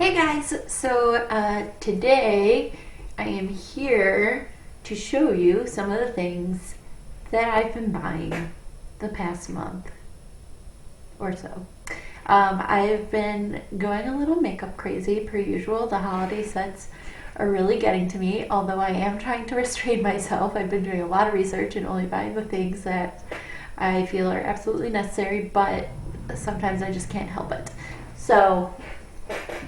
Hey guys, so today I am here to show you some of the things that I've been buying the past month or so. I've been going a little makeup crazy per usual. The holiday sets are really getting to me, although I am trying to restrain myself. I've been doing a lot of research and only buying the things that I feel are absolutely necessary, but sometimes I just can't help it. So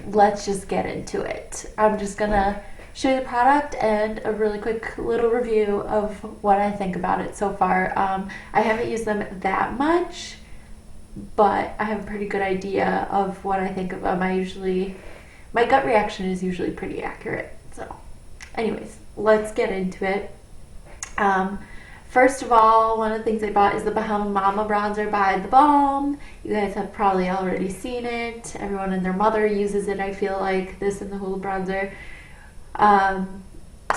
let's just get into it. I'm just gonna show you the product and a really quick little review of what I think about it so far. I haven't used them that much, but I have a pretty good idea of what I think of them. My gut reaction is usually pretty accurate. So anyways, let's get into it. First of all, one of the things I bought is the Bahama Mama bronzer by The Balm. You guys have probably already seen it. Everyone and their mother uses it, I feel like, this and the Hula bronzer.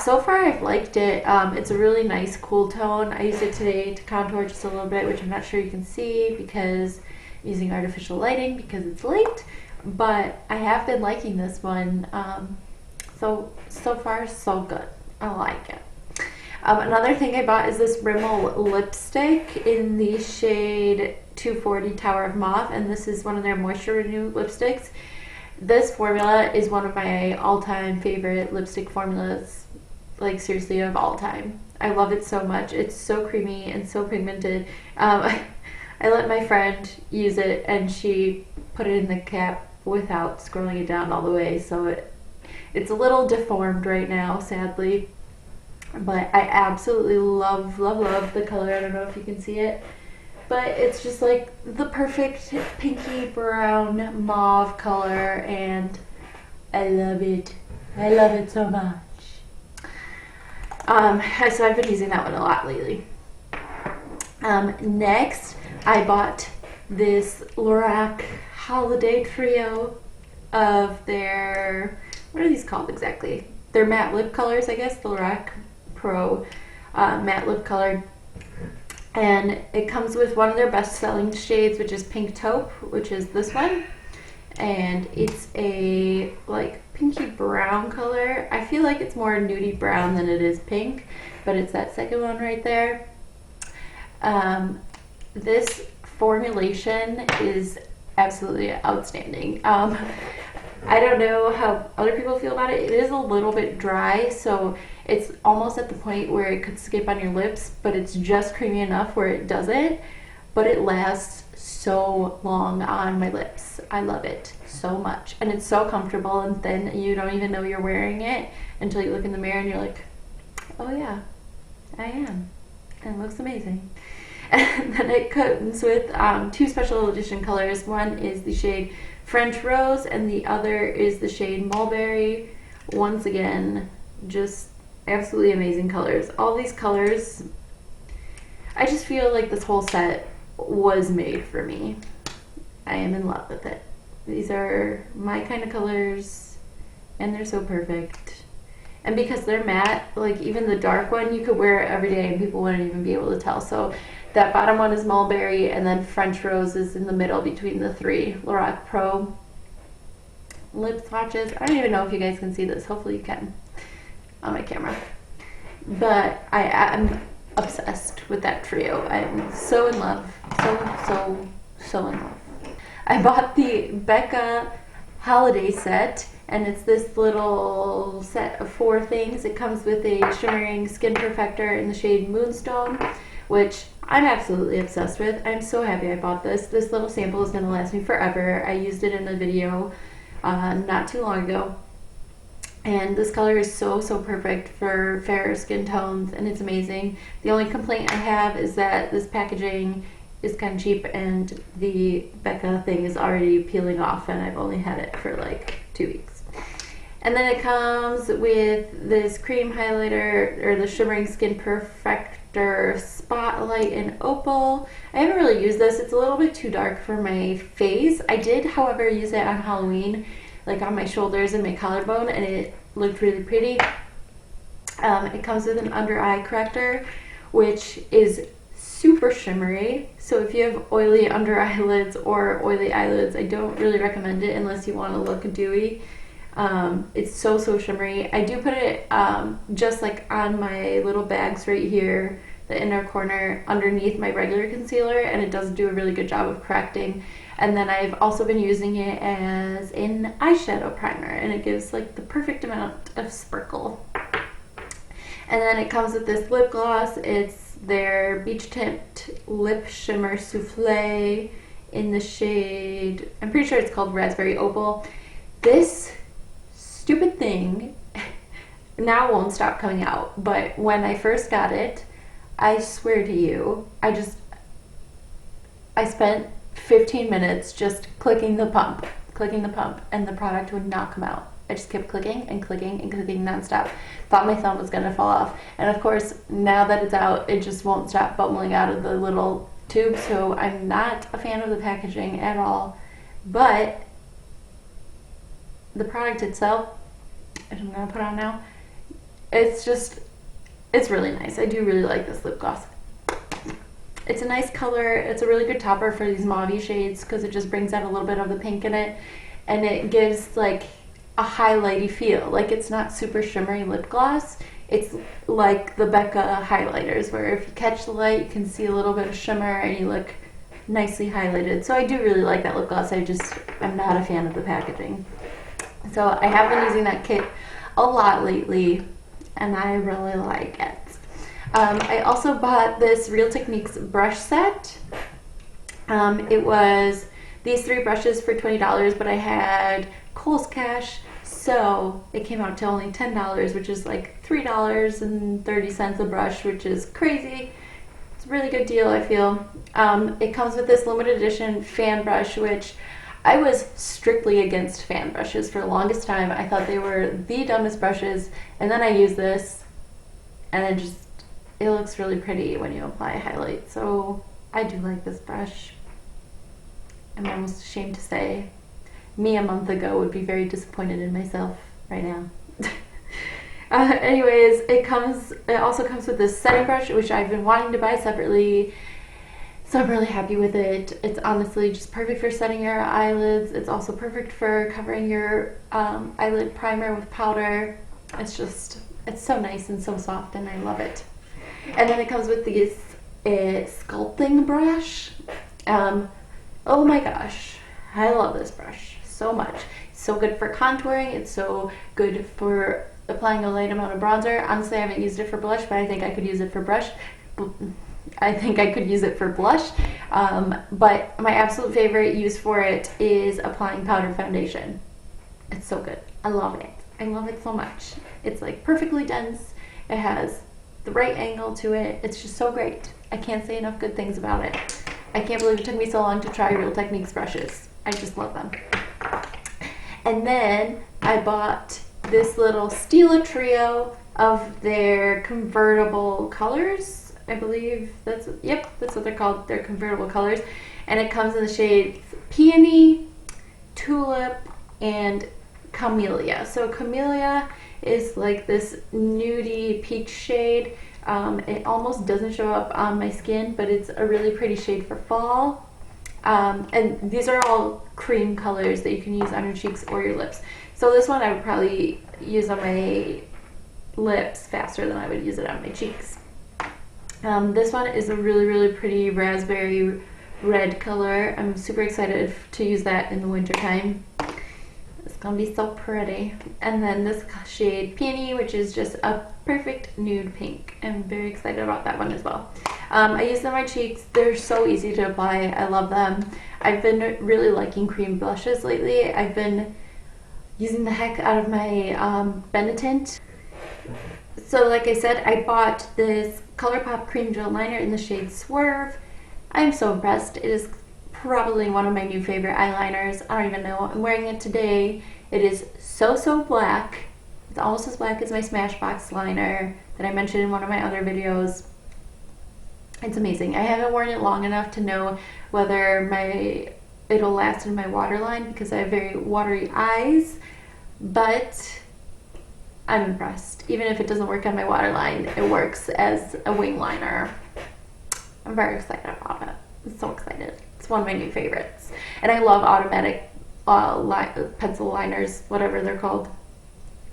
So far I've liked it. It's a really nice cool tone. I used it today to contour just a little bit, which I'm not sure you can see because I'm using artificial lighting because it's late. But I have been liking this one. So far so good. I like it. Another thing I bought is this Rimmel lipstick in the shade 240 Tower of Mauve, and this is one of their Moisture Renew lipsticks. This formula is one of my all-time favorite lipstick formulas, like seriously of all time. I love it so much. It's so creamy and so pigmented. I let my friend use it and she put it in the cap without scrolling it down all the way, so it's a little deformed right now, sadly. But I absolutely love the color. I don't know if you can see it, but it's just like the perfect pinky brown mauve color, and I love it. I love it so much. So I've been using that one a lot lately. Next, I bought this Lorac holiday trio of their, what are these called exactly? They're matte lip colors, I guess, the Lorac Pro matte lip color, and it comes with one of their best selling shades, which is Pink Taupe, which is this one, and it's a like pinky brown color. I feel like it's more nudie brown than it is pink, but it's that second one right there. This formulation is absolutely outstanding. I don't know how other people feel about it. It is a little bit dry, so it's almost at the point where it could skip on your lips, but it's just creamy enough where it doesn't, but it lasts so long on my lips. I love it so much, and it's so comfortable and thin. You don't even know you're wearing it until you look in the mirror and you're like, oh yeah, I am, and it looks amazing. And then it comes with two special edition colors. One is the shade French Rose, and the other is the shade Mulberry. Once again, just absolutely amazing colors. All these colors, I just feel like this whole set was made for me. I am in love with it. These are my kind of colors, and they're so perfect. And because they're matte, like even the dark one, you could wear it every day and people wouldn't even be able to tell. So that bottom one is Mulberry, and then French Rose is in the middle between the three Lorac Pro lip swatches. I don't even know if you guys can see this. Hopefully you can on my camera. But I am obsessed with that trio. I'm so in love. So in love. I bought the Becca holiday set, and it's this little set of 4 things. It comes with a shimmering skin perfector in the shade Moonstone, which I'm absolutely obsessed with. I'm so happy I bought this. This little sample is going to last me forever. I used it in a video not too long ago. And this color is so perfect for fairer skin tones, and it's amazing. The only complaint I have is that this packaging is kind of cheap, and the Becca thing is already peeling off, and I've only had it for like 2 weeks. And then it comes with this cream highlighter, or the Shimmering Skin Perfector Spotlight in Opal. I haven't really used this. It's a little bit too dark for my face. I did, however, use it on Halloween, like on my shoulders and my collarbone, and it looked really pretty. It comes with an under eye corrector, which is super shimmery. So if you have oily under eyelids or oily eyelids, I don't really recommend it unless you want to look dewy. It's so shimmery. I do put it just like on my little bags right here, the inner corner underneath my regular concealer, and it does do a really good job of correcting. And then I've also been using it as an eyeshadow primer, and it gives like the perfect amount of sparkle. And then it comes with this lip gloss. It's their Beach Tint Lip Shimmer Souffle in the shade, I'm pretty sure it's called Raspberry Opal. This stupid thing now won't stop coming out, but when I first got it, I swear to you, I spent 15 minutes just clicking the pump, and the product would not come out. I just kept clicking and clicking and clicking nonstop. Thought my thumb was gonna fall off. And of course, now that it's out, it just won't stop bubbling out of the little tube, so I'm not a fan of the packaging at all. But the product itself, which I'm gonna put on now, it's really nice. I do really like this lip gloss. It's a nice color. It's a really good topper for these mauve shades because it just brings out a little bit of the pink in it, and it gives like a highlighty feel. Like, it's not super shimmery lip gloss. It's like the Becca highlighters, where if you catch the light, you can see a little bit of shimmer and you look nicely highlighted. So I do really like that lip gloss. I'm not a fan of the packaging. So I have been using that kit a lot lately, and I really like it. I also bought this Real Techniques brush set. It was these 3 brushes for $20, but I had Kohl's Cash, so it came out to only $10, which is like $3.30 a brush, which is crazy. It's a really good deal, I feel. It comes with this limited edition fan brush, which I was strictly against fan brushes for the longest time. I thought they were the dumbest brushes, and then I used this, and it looks really pretty when you apply highlight. So I do like this brush. I'm almost ashamed to say, me a month ago would be very disappointed in myself right now. Anyways, it also comes with this setting brush, which I've been wanting to buy separately. So I'm really happy with it. It's honestly just perfect for setting your eyelids. It's also perfect for covering your eyelid primer with powder. It's so nice and so soft, and I love it. And then it comes with this sculpting brush. Oh my gosh, I love this brush so much. It's so good for contouring. It's so good for applying a light amount of bronzer. Honestly, I haven't used it for blush, but I think I could use it for blush. But my absolute favorite use for it is applying powder foundation. It's so good. I love it. I love it so much. It's like perfectly dense. It has the right angle to it. It's just so great. I can't say enough good things about it. I can't believe it took me so long to try Real Techniques brushes. I just love them. And then I bought this little Stila trio of their convertible colors. I believe that's what they're called. They're convertible colors. And it comes in the shades Peony, Tulip, and Camellia. So Camellia is like this nudie peach shade. It almost doesn't show up on my skin, but it's a really pretty shade for fall. And these are all cream colors that you can use on your cheeks or your lips. So this one I would probably use on my lips faster than I would use it on my cheeks. This one is a really pretty raspberry red color. I'm super excited to use that in the winter time. It's gonna be so pretty. And then this shade Peony, which is just a perfect nude pink. I'm very excited about that one as well. I use them on my cheeks. They're so easy to apply. I love them. I've been really liking cream blushes lately. I've been using the heck out of my Benetint. So like I said, I bought this ColourPop cream gel liner in the shade Swerve. I'm so impressed. It is probably one of my new favorite eyeliners. I don't even know. I'm wearing it today. It is so black. It's almost as black as my Smashbox liner that I mentioned in one of my other videos. It's amazing. I haven't worn it long enough to know whether it'll last in my waterline because I have very watery eyes, but I'm impressed. Even if it doesn't work on my waterline, it works as a wing liner. I'm very excited about it. I'm so excited. It's one of my new favorites. And I love automatic pencil liners, whatever they're called,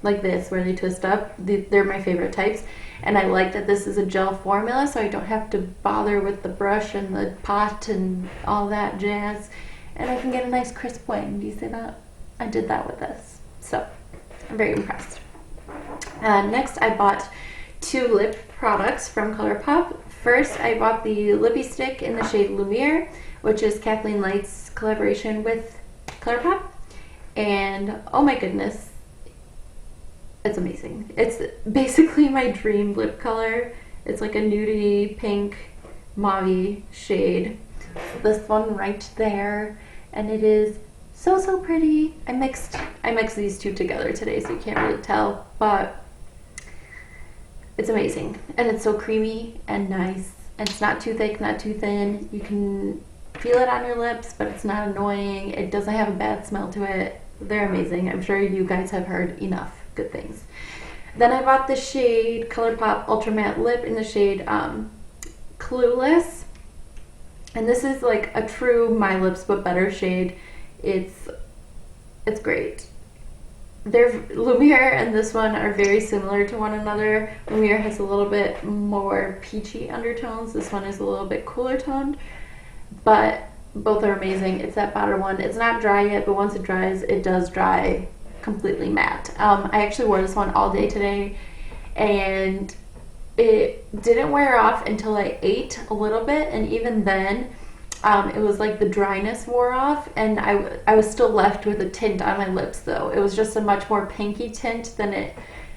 like this, where they twist up. They're my favorite types. And I like that this is a gel formula, so I don't have to bother with the brush and the pot and all that jazz. And I can get a nice crisp wing. Do you see that? I did that with this. So I'm very impressed. Next, I bought 2 lip products from ColourPop. First, I bought the lippy stick in the shade Lumiere, which is Kathleen Light's collaboration with ColourPop. And oh my goodness, it's amazing. It's basically my dream lip color. It's like a nudie pink mauve shade. This one right there, and it is so pretty. I mixed these 2 together today, so you can't really tell, but it's amazing. And it's so creamy and nice, and it's not too thick, not too thin. You can feel it on your lips, but it's not annoying. It doesn't have a bad smell to it. They're amazing. I'm sure you guys have heard enough good things. Then I bought the shade ColourPop Ultra Matte Lip in the shade Clueless. And this is like a true My Lips But Better shade. It's great. Lumiere and this one are very similar to one another. Lumiere has a little bit more peachy undertones. This one is a little bit cooler toned, but both are amazing. It's that powder one. It's not dry yet, but once it dries, it does dry completely matte. I actually wore this one all day today, and it didn't wear off until I ate a little bit, and even then it was like the dryness wore off, and I was still left with a tint on my lips though. It was just a much more pinky tint than it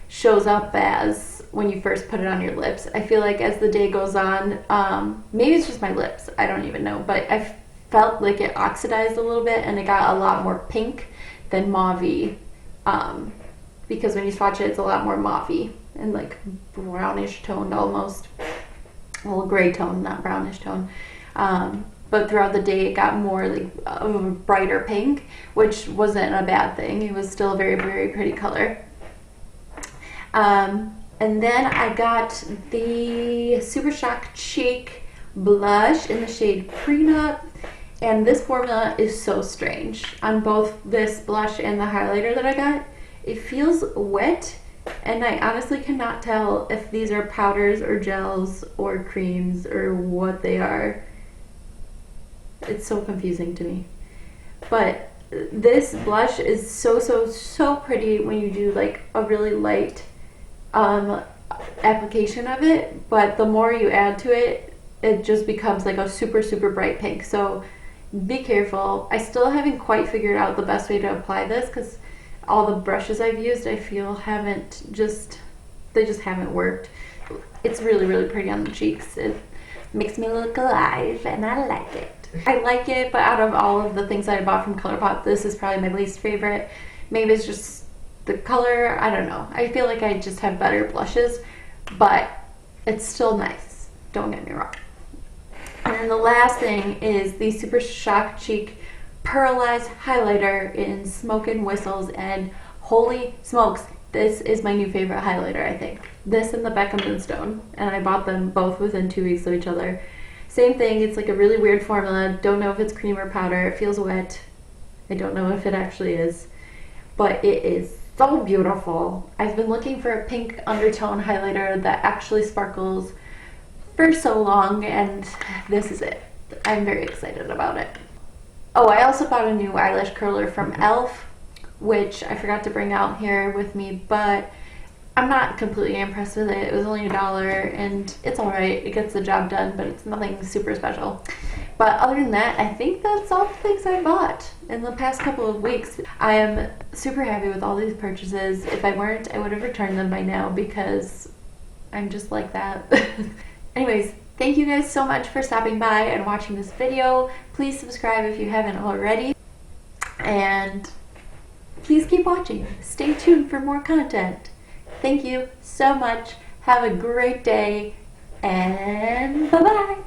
shows up as when you first put it on your lips. I feel like as the day goes on, maybe it's just my lips, I don't even know, but I felt like it oxidized a little bit and it got a lot more pink than mauve, because when you swatch it, it's a lot more mauve and like brownish toned almost. Well, gray tone, not brownish tone. But throughout the day, it got more like of a brighter pink, which wasn't a bad thing. It was still a very pretty color. And then I got the Super Shock Cheek blush in the shade Prenup. And this formula is so strange. On both this blush and the highlighter that I got, it feels wet, and I honestly cannot tell if these are powders or gels or creams or what they are. It's so confusing to me. But this blush is so pretty when you do like a really light application of it, but the more you add to it, it just becomes like a super bright pink. So be careful. I still haven't quite figured out the best way to apply this, because all the brushes I've used, I feel they just haven't worked. It's really pretty on the cheeks. It makes me look alive, and I like it. I like it, but out of all of the things I bought from ColourPop, this is probably my least favorite. Maybe it's just the color, I don't know. I feel like I just have better blushes, but it's still nice. Don't get me wrong. And then the last thing is the Super Shock Cheek Pearlized Highlighter in Smoke and Whistles, and holy smokes, this is my new favorite highlighter, I think. This and the Beckham & Stone, and I bought them both within 2 weeks of each other. Same thing, it's like a really weird formula. Don't know if it's cream or powder. It feels wet. I don't know if it actually is, but it is so beautiful. I've been looking for a pink undertone highlighter that actually sparkles for so long, and this is it. I'm very excited about it. Oh, I also bought a new eyelash curler from e.l.f., which I forgot to bring out here with me, but I'm not completely impressed with it. It was only $1, and it's alright. It gets the job done, but it's nothing super special. But other than that, I think that's all the things I bought in the past couple of weeks. I am super happy with all these purchases. If I weren't, I would have returned them by now, because I'm just like that. Anyways, thank you guys so much for stopping by and watching this video. Please subscribe if you haven't already. And please keep watching. Stay tuned for more content. Thank you so much. Have a great day, and bye-bye.